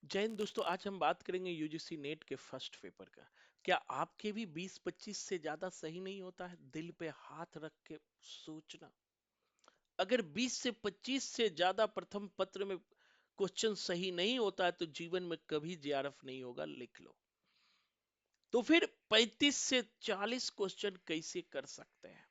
जय हिंद दोस्तों। आज हम बात करेंगे यूजीसी नेट के फर्स्ट पेपर का। क्या आपके भी 20-25 से ज्यादा सही नहीं होता है? दिल पे हाथ रख के सोचना। अगर 20 से 25 से ज्यादा प्रथम पत्र में क्वेश्चन सही नहीं होता है तो जीवन में कभी जेआरएफ नहीं होगा, लिख लो। तो फिर 35 से 40 क्वेश्चन कैसे कर सकते हैं?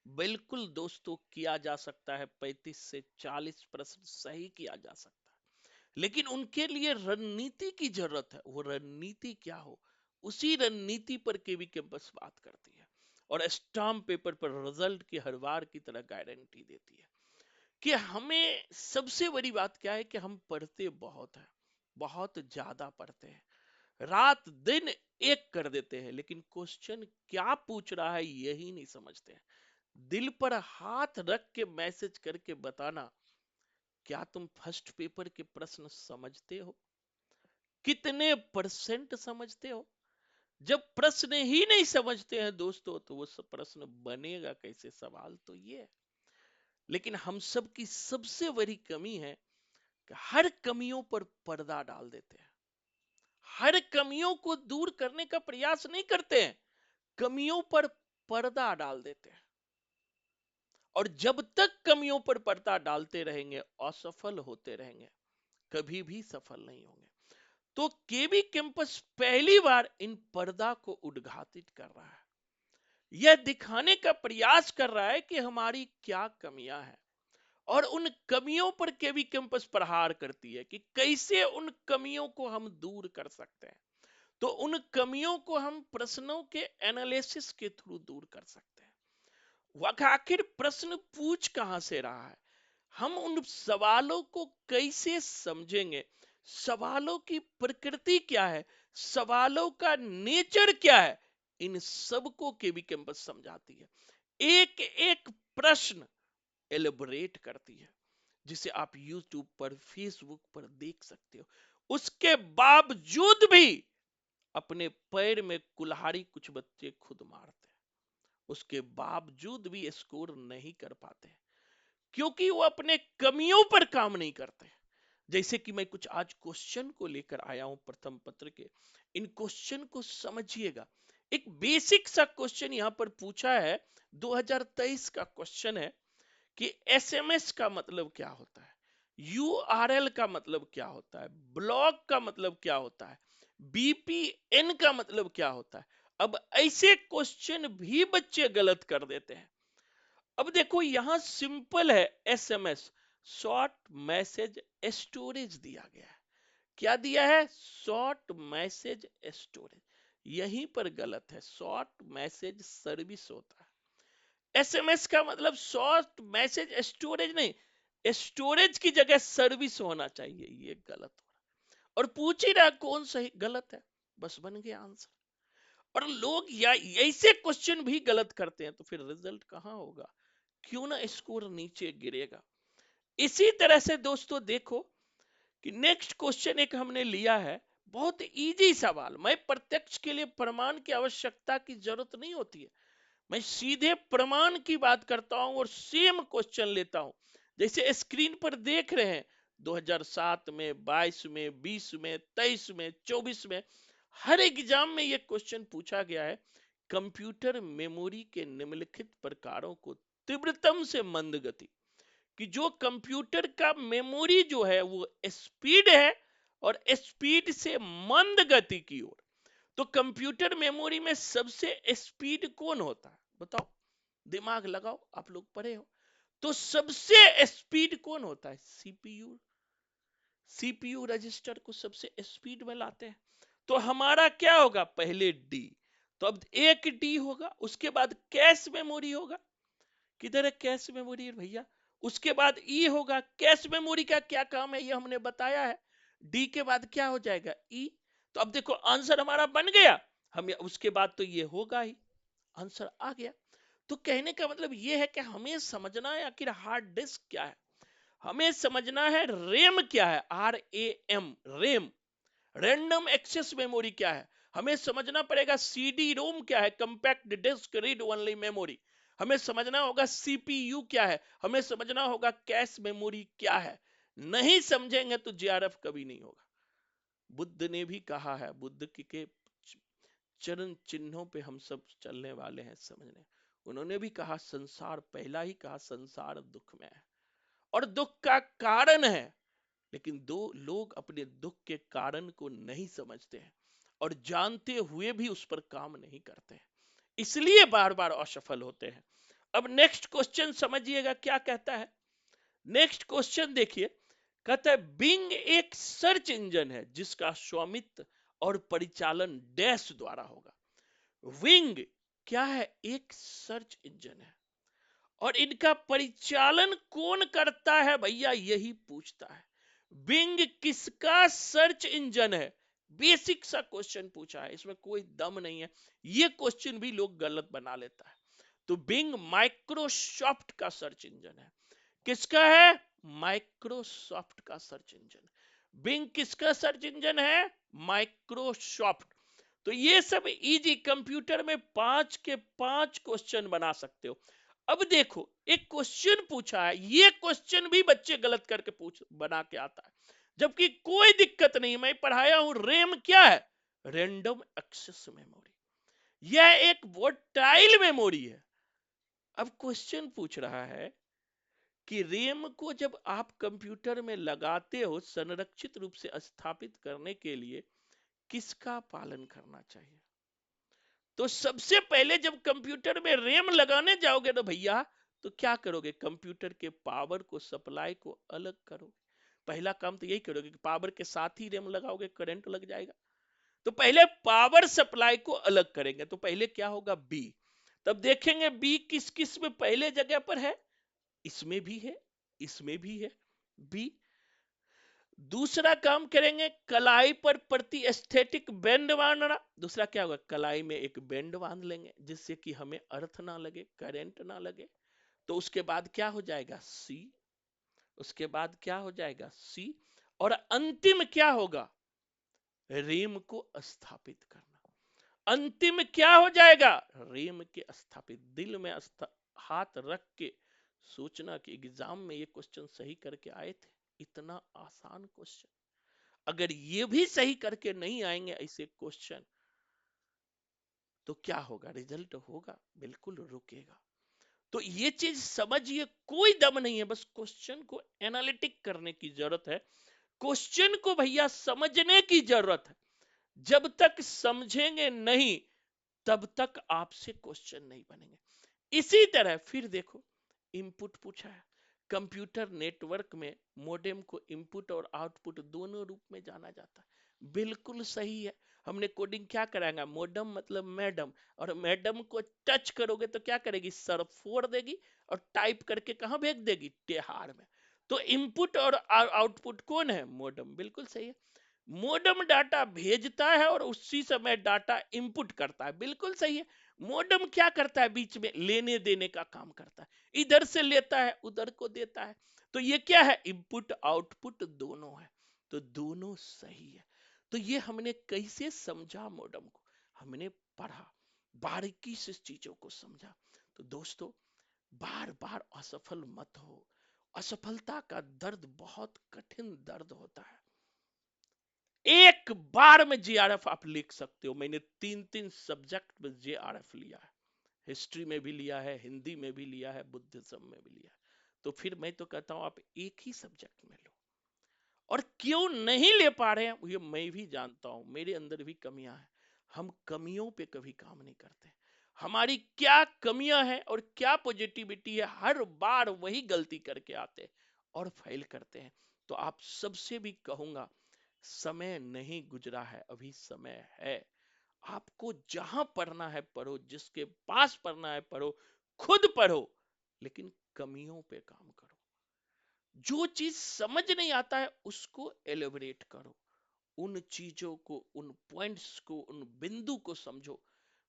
बिल्कुल दोस्तों, किया जा सकता है। 35 से 40 प्रश्न सही किया जा सकता है, लेकिन उनके लिए रणनीति की जरूरत है। वो रणनीति क्या हो, उसी रणनीति पर केवी कैंपस बात करती है और स्टाम्प पेपर पर रिजल्ट की हर बार की तरह गारंटी देती है कि हमें सबसे बड़ी बात क्या है कि हम पढ़ते बहुत हैं, बहुत ज्यादा पढ़ते हैं, रात दिन एक कर देते हैं, लेकिन क्वेश्चन क्या पूछ रहा है यही नहीं समझते हैं। दिल पर हाथ रख के मैसेज करके बताना, क्या तुम फर्स्ट पेपर के प्रश्न समझते हो? कितने परसेंट समझते हो? जब प्रश्न ही नहीं समझते हैं दोस्तों, तो वो सब प्रश्न बनेगा कैसे? सवाल तो ये है। लेकिन हम सब की सबसे बड़ी कमी है कि हर कमियों पर पर्दा डाल देते हैं, हर कमियों को दूर करने का प्रयास नहीं करते हैं, कमियों पर पर्दा डाल देते हैं। और जब तक कमियों पर पर्दा डालते रहेंगे, असफल होते रहेंगे, कभी भी सफल नहीं होंगे। तो केबी कैंपस पहली बार इन पर्दा को उद्घाटित कर रहा है। यह दिखाने का प्रयास कर रहा है कि हमारी क्या कमियां हैं और उन कमियों पर केबी कैंपस प्रहार करती है कि कैसे उन कमियों को हम दूर कर सकते हैं। तो उन कमियों को हम प्रश्नों के एनालिसिस के थ्रू दूर कर सकते हैं। वह आखिर प्रश्न पूछ कहां से रहा है, हम उन सवालों को कैसे समझेंगे, सवालों की प्रकृति क्या है, सवालों का नेचर क्या है, इन सब को केबी कैंपस समझाती है। एक एक प्रश्न एलिबरेट करती है, जिसे आप यूट्यूब पर फेसबुक पर देख सकते हो। उसके बावजूद भी अपने पैर में कुल्हाड़ी कुछ बच्चे खुद मारते हैं, उसके बावजूद भी स्कोर नहीं कर पाते, क्योंकि वो अपने कमियों पर काम नहीं करते। जैसे कि मैं कुछ आज क्वेश्चन को लेकर आया हूं प्रथम पत्र के, इन क्वेश्चन को समझिएगा। एक बेसिक सा क्वेश्चन यहां पर पूछा है, 2023 का क्वेश्चन है कि एसएमएस का मतलब क्या होता है, यूआरएल का मतलब क्या होता है, ब्लॉग का मतलब क्या होता है, बीपीएन का मतलब क्या होता है। अब ऐसे क्वेश्चन भी बच्चे गलत कर देते हैं। अब देखो यहां सिंपल है, एसएमएस शॉर्ट मैसेज स्टोरेज दिया गया है। क्या दिया है? Short message storage. यहीं पर गलत है, शॉर्ट मैसेज सर्विस होता है। एसएमएस का मतलब शॉर्ट मैसेज स्टोरेज नहीं, स्टोरेज की जगह सर्विस होना चाहिए, ये गलत हो रहा। और पूछ ही रहा कौन सही गलत है, बस बन गया आंसर। और लोग या ऐसे क्वेश्चन भी गलत करते हैं, तो फिर रिजल्ट कहां होगा? क्यों ना स्कोर नीचे गिरेगा? इसी तरह से दोस्तों देखो कि नेक्स्ट क्वेश्चन एक हमने लिया है, बहुत इजी सवाल। मैं प्रत्यक्ष के लिए प्रमाण की आवश्यकता की जरूरत नहीं होती है, मैं सीधे प्रमाण की बात करता हूं और सेम क्वेश्चन लेता हूं। जैसे स्क्रीन पर देख रहे हैं, 2007 में, 22 में, 20 में, 23 में, 24 में, हर एग्जाम में यह क्वेश्चन पूछा गया है। कंप्यूटर मेमोरी के निम्नलिखित प्रकारों को तीव्रतम से मंद गति, कि जो कंप्यूटर का मेमोरी जो है वो स्पीड है और स्पीड से मंद गति की ओर। तो कंप्यूटर मेमोरी में सबसे स्पीड कौन होता है बताओ? दिमाग लगाओ, आप लोग पढ़े हो। तो सबसे स्पीड कौन होता है? सीपीयू। सीपीयू रजिस्टर को सबसे स्पीड में लाते हैं। तो हमारा क्या होगा? पहले डी, तो अब एक डी होगा, उसके बाद कैश मेमोरी होगा। किधर है कैश मेमोरी भैया? उसके बाद ई होगा। कैश मेमोरी का क्या काम है ये हमने बताया है। डी के बाद क्या हो जाएगा? ई। तो अब देखो आंसर हमारा बन गया। हम उसके बाद तो ये होगा ही, आंसर आ गया। तो कहने का मतलब ये है कि हमें समझना है आखिर हार्ड डिस्क क्या है, हमें समझना है रैम क्या है, RAM, RAM, random access memory क्या है, हमें समझना पड़ेगा सीडी रोम क्या है, compact disk read only memory, हमें समझना होगा सीपीयू क्या है, हमें समझना होगा कैश मेमोरी क्या है। नहीं समझेंगे तो जेआरएफ कभी नहीं होगा। बुद्ध ने भी कहा है, बुद्ध के चरण चिन्हों पे हम सब चलने वाले हैं समझने। उन्होंने भी कहा संसार, पहला ही कहा संसार दुख में है और दुख का कारण है, लेकिन दो लोग अपने दुख के कारण को नहीं समझते हैं और जानते हुए भी उस पर काम नहीं करते हैं, इसलिए बार बार असफल होते हैं। अब नेक्स्ट क्वेश्चन समझिएगा क्या कहता है। नेक्स्ट क्वेश्चन देखिए, कहता है बिंग एक सर्च इंजन है जिसका स्वामित्व और परिचालन डैश द्वारा होगा। विंग क्या है? एक सर्च इंजन है और इनका परिचालन कौन करता है भैया, यही पूछता है। बिंग किसका सर्च इंजन है? बेसिक सा क्वेश्चन पूछा है, इसमें कोई दम नहीं है। ये क्वेश्चन भी लोग गलत बना लेता है। तो बिंग माइक्रोसॉफ्ट का सर्च इंजन है। किसका है? माइक्रोसॉफ्ट का सर्च इंजन। बिंग किसका सर्च इंजन है? माइक्रोसॉफ्ट। तो ये सब इजी, कंप्यूटर में 5 के 5 क्वेश्चन बना सकते हो। अब देखो, एक क्वेश्चन पूछा है, ये क्वेश्चन भी बच्चे गलत करके पूछ बना के आता है, जबकि कोई दिक्कत नहीं। मैं पढ़ाया हूं, रैम क्या है? Random access memory. यह एक वोटाइल मेमोरी है। अब क्वेश्चन पूछ रहा है कि रैम को जब आप कंप्यूटर में लगाते हो संरक्षित रूप से स्थापित करने के लिए किसका पालन करना चाहिए? तो सबसे पहले जब कंप्यूटर में रैम लगाने जाओगे ना भैया, तो क्या करोगे? कंप्यूटर के पावर को, सप्लाई को अलग करोगे। पहला काम तो यही करोगे कि पावर के साथ ही रैम लगाओगे, करंट लग जाएगा। तो पहले पावर सप्लाई को अलग करेंगे। तो पहले क्या होगा? बी। तब देखेंगे बी किस किस में पहले जगह पर है। इसमें भी है, इसमें भी है बी। दूसरा काम करेंगे, कलाई पर प्रति एस्थेटिक बैंड बांधना। दूसरा क्या होगा? कलाई में एक बैंड बांध लेंगे जिससे कि हमें अर्थ ना लगे, करंट ना लगे। तो उसके बाद क्या हो जाएगा? सी। उसके बाद क्या हो जाएगा? सी। और अंतिम क्या होगा? रेम को स्थापित करना। अंतिम क्या हो जाएगा? रेम के स्थापित। दिल में हाथ रख के सोचना कि एग्जाम में ये क्वेश्चन सही करके आए थे। इतना आसान क्वेश्चन, अगर ये भी सही करके नहीं आएंगे ऐसे क्वेश्चन, तो क्या होगा? रिजल्ट होगा, बिल्कुल रुकेगा। तो ये चीज समझिए, कोई दम नहीं है, बस क्वेश्चन को एनालिटिक करने की जरूरत है। क्वेश्चन को भैया समझने की जरूरत है। जब तक समझेंगे नहीं, तब तक आपसे क्वेश्चन नहीं बनेंगे। इसी तरह फिर देखो, इनपुट पूछा है। कंप्यूटर नेटवर्क में मोडेम को इनपुट और आउटपुट दोनों रूप में जाना जाता है। बिल्कुल सही है। हमने कोडिंग क्या कराएगा? मोडम मतलब मैडम, और मैडम को टच करोगे तो क्या करेगी? सर फोड़ देगी और टाइप करके कहां भेज देगी? टेहार में। तो इनपुट और आउटपुट कौन है? मोडम। बिल्कुल सही है। मोडम डाटा भेजता है और उसी समय डाटा इनपुट करता है। बिल्कुल सही है। मोडम क्या करता है? बीच में लेने देने का काम करता है, इधर से लेता है उधर को देता है। तो ये क्या है? इनपुट आउटपुट दोनों है। तो दोनों सही है। तो ये हमने कैसे समझा मोडम को? हमने पढ़ा, बारीकी से चीजों को समझा। तो दोस्तों, बार बार असफल मत हो। असफलता का दर्द बहुत कठिन दर्द होता है। एक बार में जेआरएफ आप लिख सकते हो। मैंने 3 3 सब्जेक्ट में जेआरएफ लिया है। हिस्ट्री में भी लिया है, हिंदी में भी लिया है, बुद्धिज्म में भी लिया है। तो फिर मैं तो कहता हूं आप एक ही सब्जेक्ट में लो। और क्यों नहीं ले पा रहे हैं, ये मैं भी जानता हूं, मेरे अंदर भी कमियां हैं। हम कमियों पे कभी काम नहीं करते। हमारी क्या कमियां हैं और क्या पॉजिटिविटी है, हर बार वही गलती करके आते हैं और फेल करते हैं। तो आप सबसे भी कहूंगा, समय नहीं गुजरा है, अभी समय है। आपको जहां पढ़ना है पढ़ो, जिसके पास पढ़ना है पढ़ो, खुद पढ़ो, लेकिन कमियों पे काम करो। जो चीज समझ नहीं आता है उसको एलिब्रेट करो। उन चीजों को, उन पॉइंट्स को, उन बिंदु को समझो।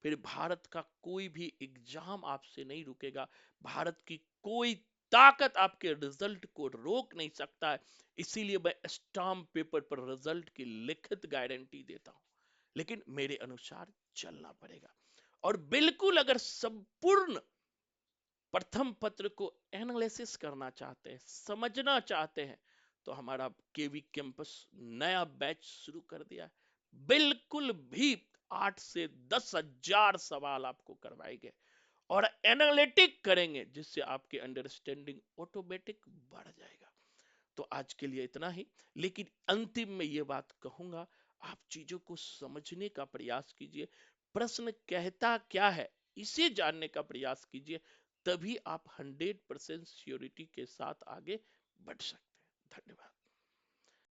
फिर भारत का कोई भी एग्जाम आपसे नहीं रुकेगा। भारत की कोई ताकत आपके रिजल्ट को रोक नहीं सकता है। इसीलिए मैं स्टाम्प पेपर पर रिजल्ट की लिखित गारंटी देता हूं, लेकिन मेरे अनुसार चलना पड़ेगा। और बिल्कुल अगर संपूर्ण प्रथम पत्र को एनालिसिस करना चाहते हैं, समझना चाहते हैं, तो हमारा केवी कैंपस नया बैच शुरू कर दिया है। बिल्कुल भी 8 से 10 हजार सवाल आपको करवाएंगे और एनालिटिक करेंगे, जिससे आपके अंडरस्टैंडिंग ऑटोमेटिक बढ़ जाएगा। तो आज के लिए इतना ही, लेकिन अंतिम में ये बात कहूंगा, आप चीजों को समझने का प्रयास कीजिए, प्रश्न कहता क्या है इसे जानने का प्रयास कीजिए, तभी आप 100% श्योरिटी के साथ आगे बढ़ सकते हैं। धन्यवाद।